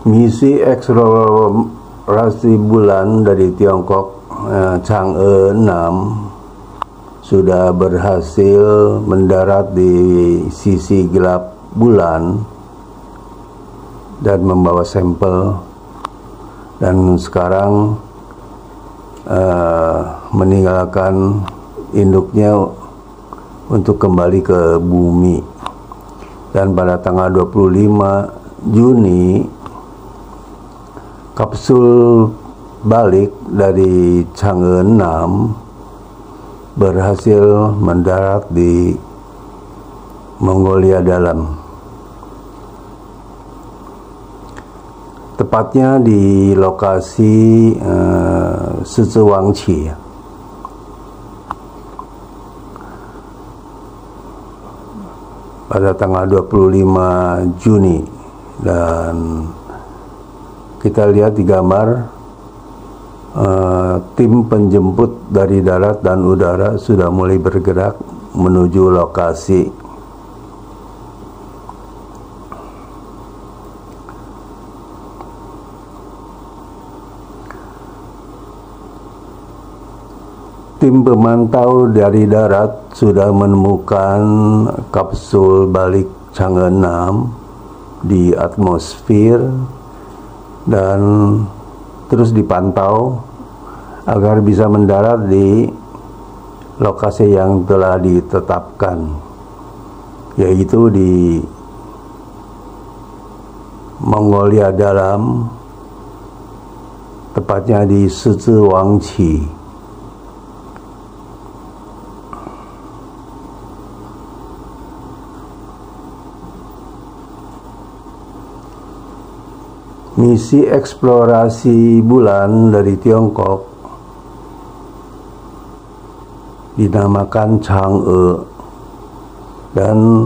Misi eksplorasi bulan dari Tiongkok Chang'e 6 sudah berhasil mendarat di sisi gelap bulan dan membawa sampel, dan sekarang meninggalkan induknya untuk kembali ke bumi. Dan pada tanggal 25 Juni kapsul balik dari Chang'e 6 berhasil mendarat di Mongolia Dalam, tepatnya di lokasi Siziwangqi pada tanggal 25 Juni. Dan kita lihat di gambar, tim penjemput dari darat dan udara sudah mulai bergerak menuju lokasi. Tim pemantau dari darat sudah menemukan kapsul balik Chang'e 6 di atmosfer dan terus dipantau agar bisa mendarat di lokasi yang telah ditetapkan, yaitu di Mongolia Dalam, tepatnya di Siziwangqi. Misi eksplorasi bulan dari Tiongkok dinamakan Chang'e, dan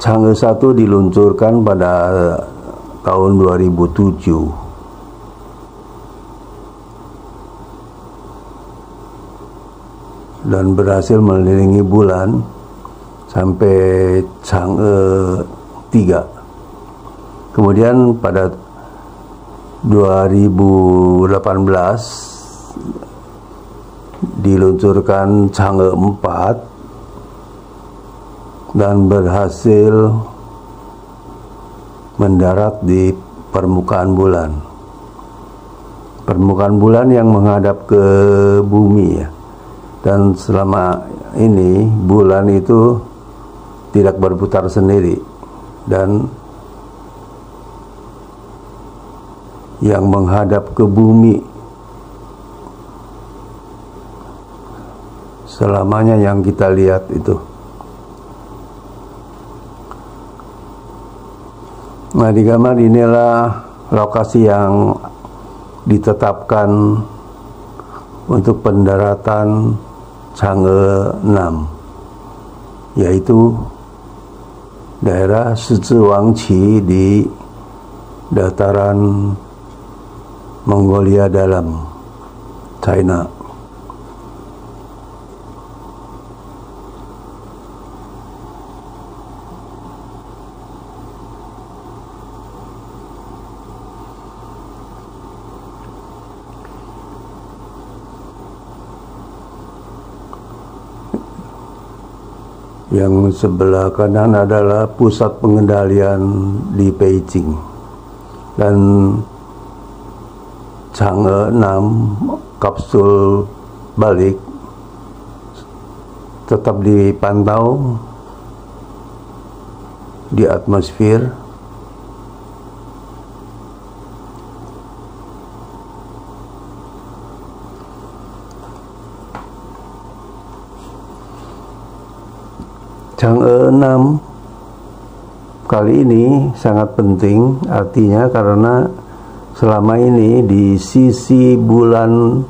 Chang'e 1 diluncurkan pada tahun 2007. Dan berhasil mengelilingi bulan sampai Chang'e 3. Kemudian pada 2018 diluncurkan Chang'e 4 dan berhasil mendarat di permukaan bulan. Permukaan bulan yang menghadap ke bumi ya. Dan selama ini bulan itu tidak berputar sendiri, dan yang menghadap ke bumi selamanya yang kita lihat itu. Nah, di gambar inilah lokasi yang ditetapkan untuk pendaratan Chang'e 6, yaitu daerah Siziwangqi di dataran Mongolia Dalam, China. Yang sebelah kanan adalah pusat pengendalian di Beijing, dan Chang'e 6 kapsul balik tetap dipantau di atmosfer. Chang'e 6 kali ini sangat penting artinya karena selama ini di sisi bulan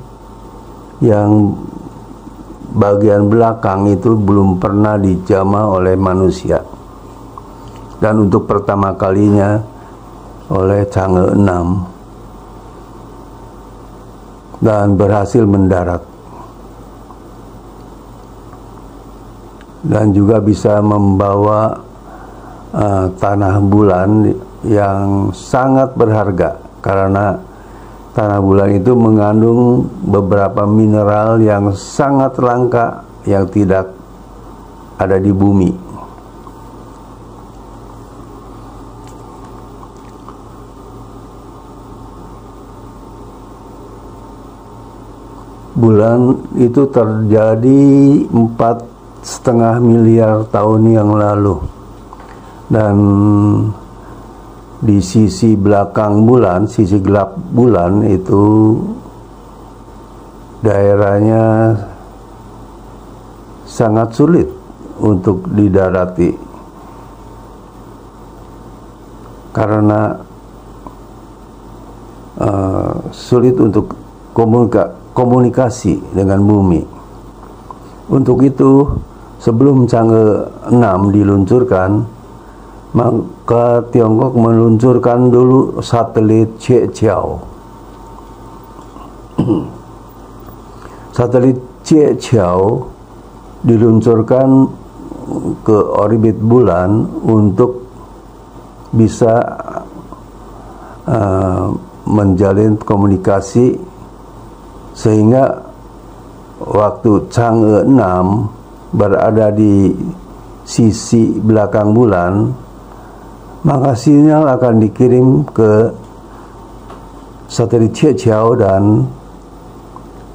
yang bagian belakang itu belum pernah dijamah oleh manusia, dan untuk pertama kalinya oleh Chang'e 6 dan berhasil mendarat, dan juga bisa membawa tanah bulan yang sangat berharga karena tanah bulan itu mengandung beberapa mineral yang sangat langka yang tidak ada di bumi. Bulan itu terjadi 4,5 miliar tahun yang lalu, dan di sisi belakang bulan, sisi gelap bulan itu daerahnya sangat sulit untuk didarati karena sulit untuk komunikasi dengan bumi. Untuk itu, sebelum Chang'e 6 diluncurkan, maka Tiongkok meluncurkan dulu satelit Qiuqiao. Satelit Qiuqiao diluncurkan ke orbit bulan untuk bisa menjalin komunikasi, sehingga waktu Chang'e 6 berada di sisi belakang bulan, maka sinyal akan dikirim ke satelit Qiuqiao dan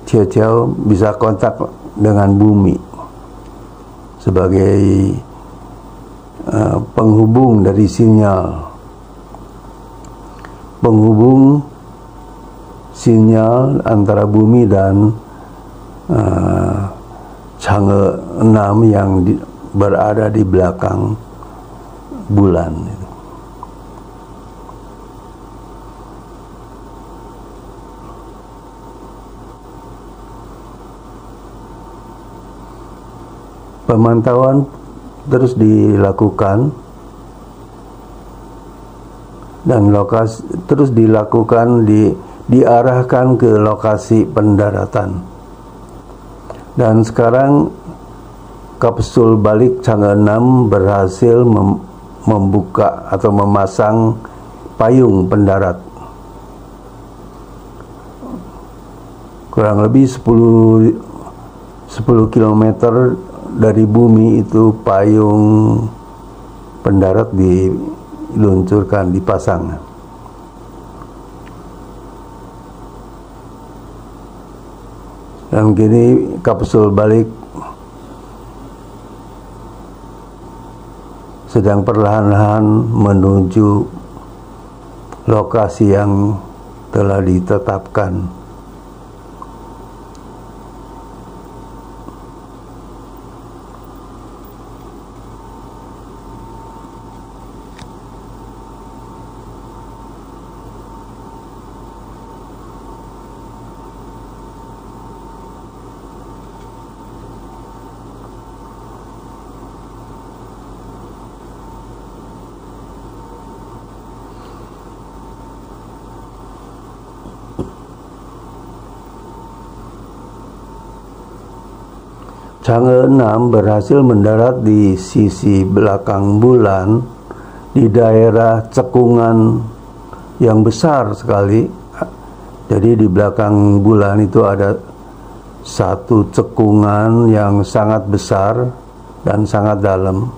Qiuqiao bisa kontak dengan bumi sebagai penghubung dari sinyal, penghubung sinyal antara bumi dan Chang'e 6 yang berada di belakang bulan. Pemantauan terus dilakukan dan terus dilakukan diarahkan ke lokasi pendaratan. Dan sekarang kapsul balik Chang'e 6 berhasil membuka atau memasang payung pendarat. Kurang lebih 10 km dari bumi itu payung pendarat diluncurkan, dipasang. Dan kini kapsul balik sedang perlahan-lahan menuju lokasi yang telah ditetapkan. Chang'e 6 berhasil mendarat di sisi belakang bulan di daerah cekungan yang besar sekali. Jadi di belakang bulan itu ada satu cekungan yang sangat besar dan sangat dalam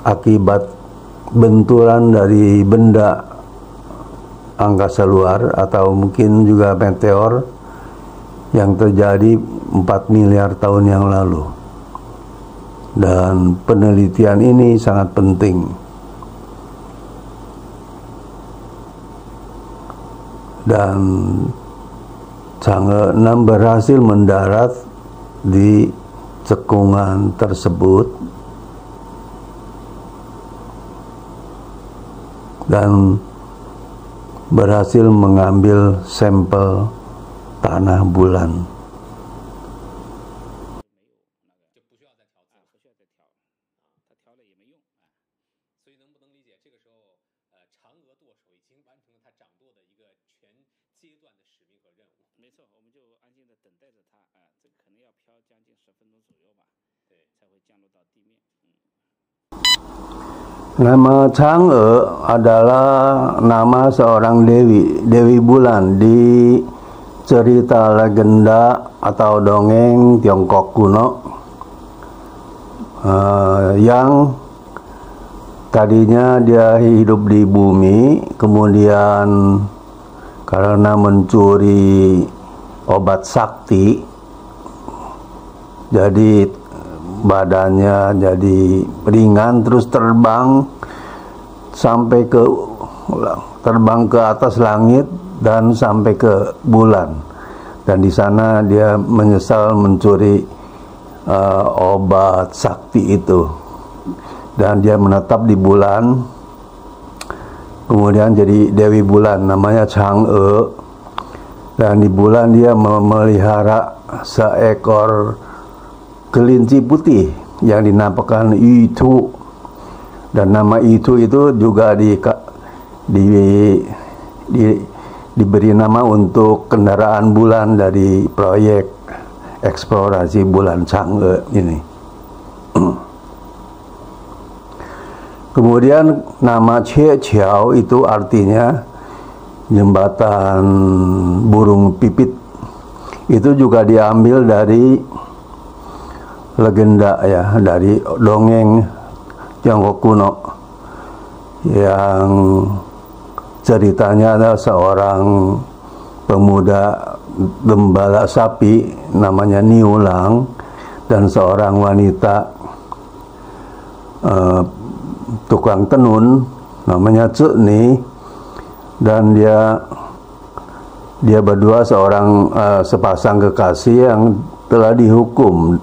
akibat benturan dari benda angkasa luar atau mungkin juga meteor yang terjadi 4 miliar tahun yang lalu. Dan penelitian ini sangat penting. Dan Chang'e 6 berhasil mendarat di cekungan tersebut dan berhasil mengambil sampel tanah bulan. Nama Chang'e adalah nama seorang Dewi Bulan di cerita legenda atau dongeng Tiongkok kuno, yang tadinya dia hidup di bumi, kemudian karena mencuri obat sakti, jadi badannya jadi ringan, terus terbang ke atas langit dan sampai ke bulan, dan di sana dia menyesal mencuri obat sakti itu, dan dia menetap di bulan, kemudian jadi Dewi Bulan, namanya Chang'e. Dan di bulan dia memelihara seekor kelinci putih yang dinamakan Yitu, dan nama Yitu itu juga diberi nama untuk kendaraan bulan dari proyek eksplorasi bulan Chang'e ini. Kemudian nama Che Chiao itu artinya jembatan burung pipit. Itu juga diambil dari legenda, ya, dari dongeng Tiongkok kuno yang ceritanya ada seorang pemuda gembala sapi namanya Niulang dan seorang wanita tukang tenun namanya Ceni, dan dia berdua sepasang kekasih yang telah dihukum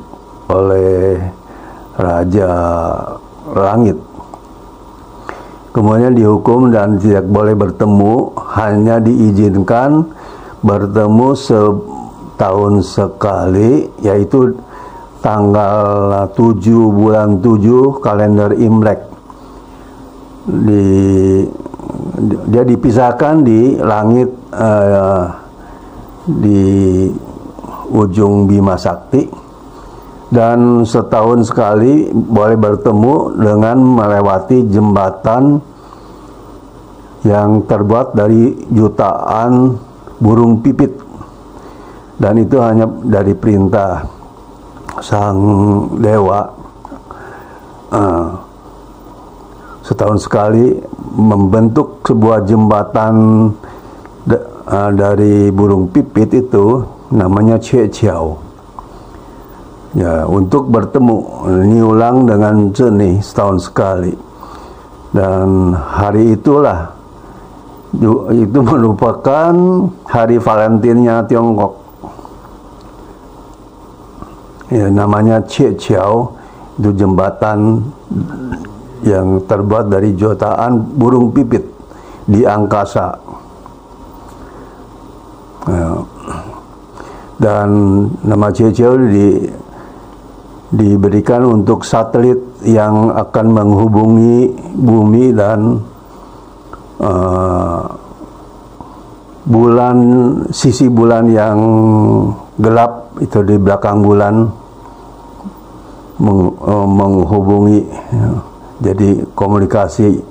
oleh Raja Langit. Kemudian dihukum dan tidak boleh bertemu, hanya diizinkan bertemu setahun sekali, yaitu tanggal 7 bulan 7 kalender Imlek. Dia dipisahkan di langit, di ujung Bima Sakti, dan setahun sekali boleh bertemu dengan melewati jembatan yang terbuat dari jutaan burung pipit, dan itu hanya dari perintah sang dewa. Setahun sekali membentuk sebuah jembatan dari burung pipit, itu namanya Che Chiao. Ya, untuk bertemu Niulang dengan Ceni setahun sekali. Dan hari itulah itu merupakan hari Valentinnya Tiongkok. Ya, namanya Che Chiao, itu jembatan yang terbuat dari jutaan burung pipit di angkasa. Ya. Dan nama Che Chiao diberikan untuk satelit yang akan menghubungi bumi dan bulan, sisi bulan yang gelap itu di belakang bulan, menghubungi, ya. Jadi komunikasi.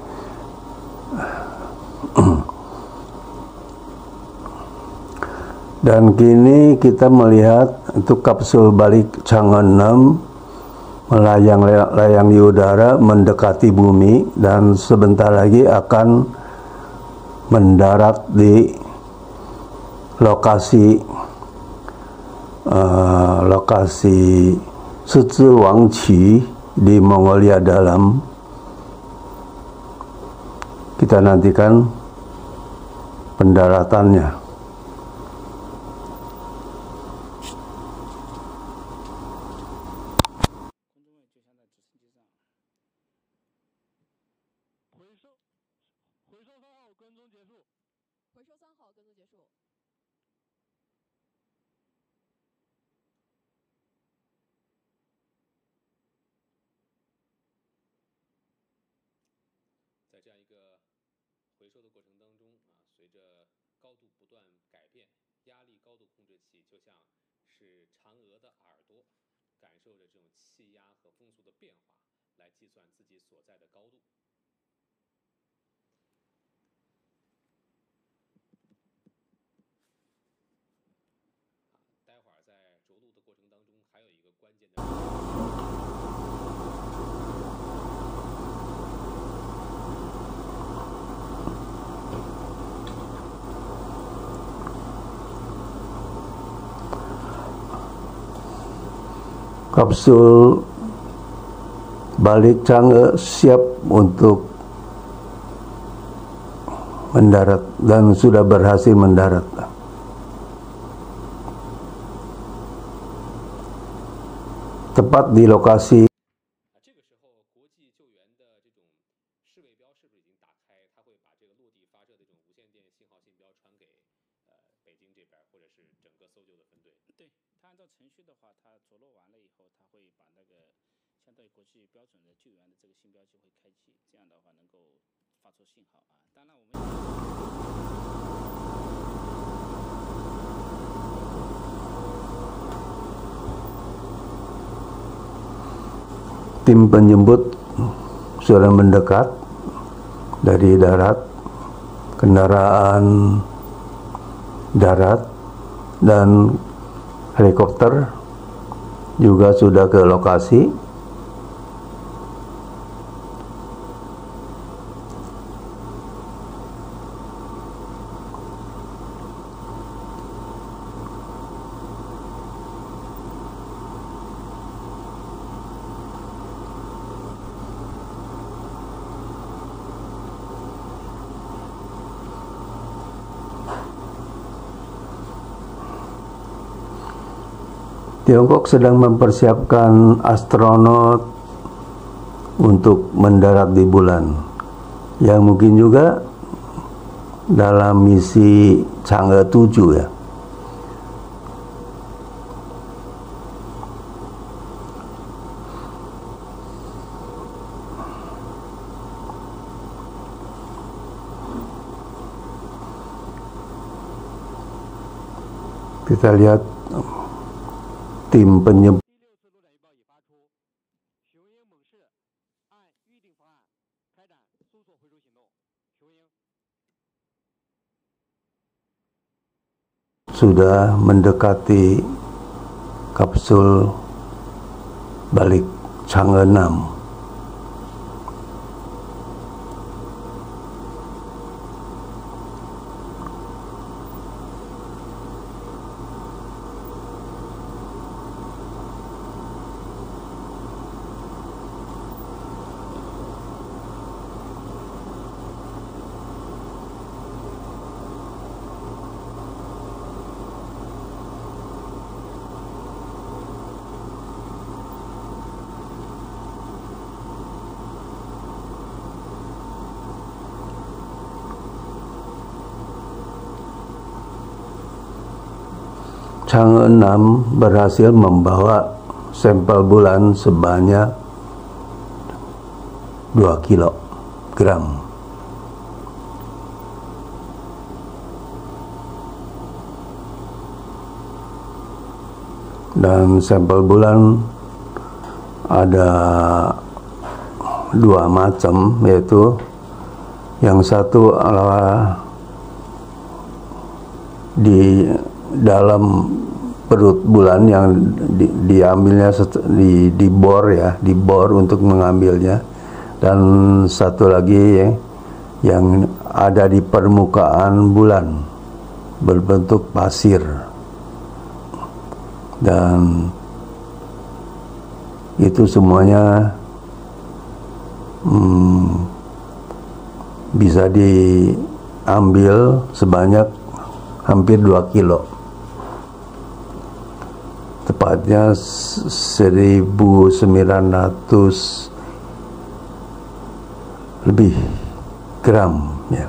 Dan kini kita melihat itu kapsul balik Chang'e 6 melayang-layang di udara mendekati bumi, dan sebentar lagi akan mendarat di lokasi Shizi Wangqi di Mongolia Dalam. Kita nantikan pendaratannya.感受着这种气压和风速的变化，来计算自己所在的高度。Kapsul balik Chang'e siap untuk mendarat dan sudah berhasil mendarat. Tepat di lokasi tim penjemput sudah mendekat dari darat, kendaraan darat dan helikopter juga sudah ke lokasi. Tiongkok sedang mempersiapkan astronot untuk mendarat di bulan, yang mungkin juga dalam misi Chang'e 7 ya. Kita lihat tim penjemput sudah mendekati kapsul balik Chang'e 6. Chang'e 6 berhasil membawa sampel bulan sebanyak 2 kilogram. Dan sampel bulan ada 2 macam, yaitu yang satu adalah di dalam perut bulan yang diambilnya di bor ya, di bor untuk mengambilnya, dan satu lagi ya, yang ada di permukaan bulan berbentuk pasir, dan itu semuanya bisa diambil sebanyak hampir 2 kilo. Tepatnya 1.900 lebih gram ya.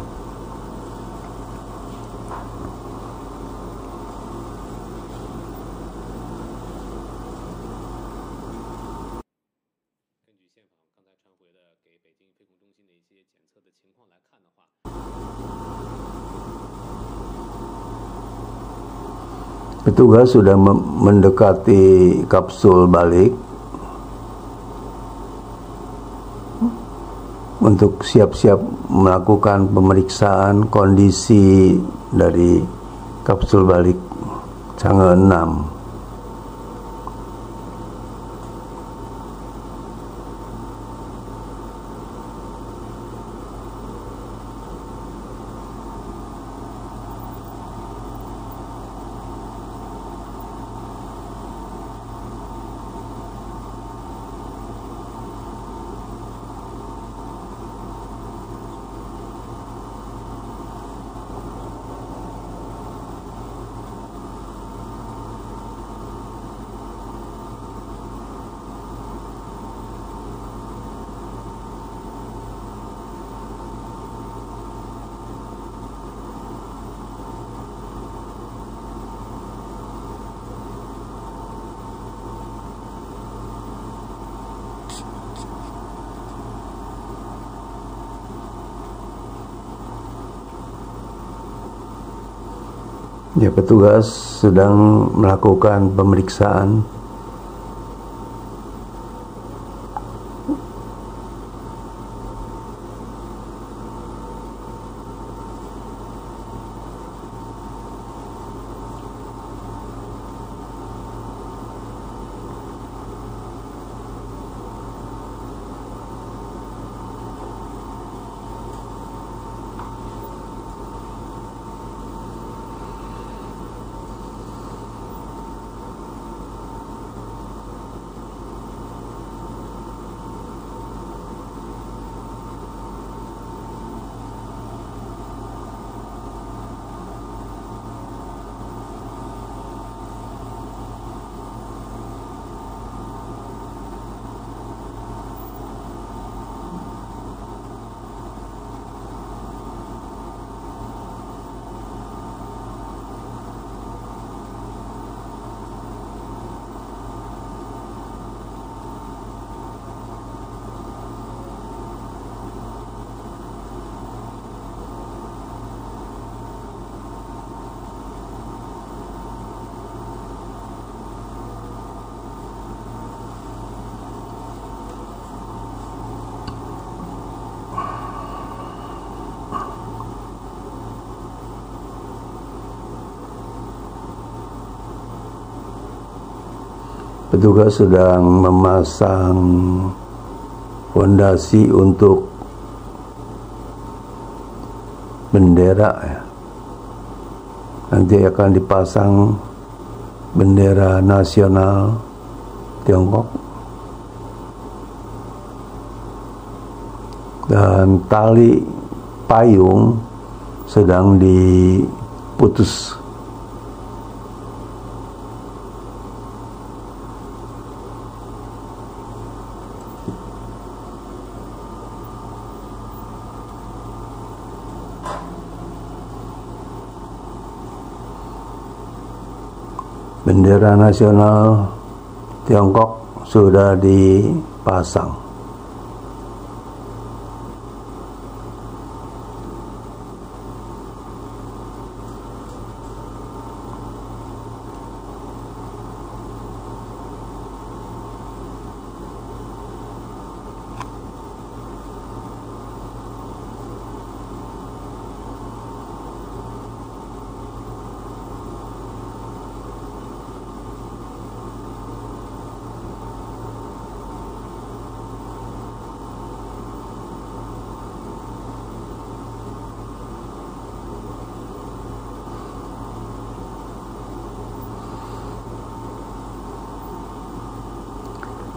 Petugas sudah mendekati kapsul balik untuk siap-siap melakukan pemeriksaan kondisi dari kapsul balik Chang'e 6. Ya, petugas sedang melakukan pemeriksaan. Petugas sedang memasang fondasi untuk bendera ya. Nanti akan dipasang bendera nasional Tiongkok dan tali payung sedang diputus. Bendera nasional Tiongkok sudah dipasang.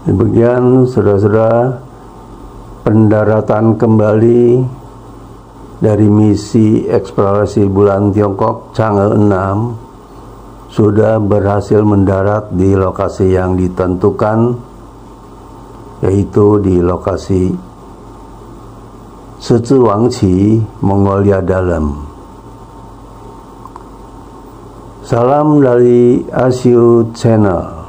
Demikian saudara-saudara, pendaratan kembali dari misi eksplorasi bulan Tiongkok Chang'e 6 sudah berhasil mendarat di lokasi yang ditentukan, yaitu di lokasi Shizi Wangqi, Mongolia Dalam. Salam dari Asiu Channel.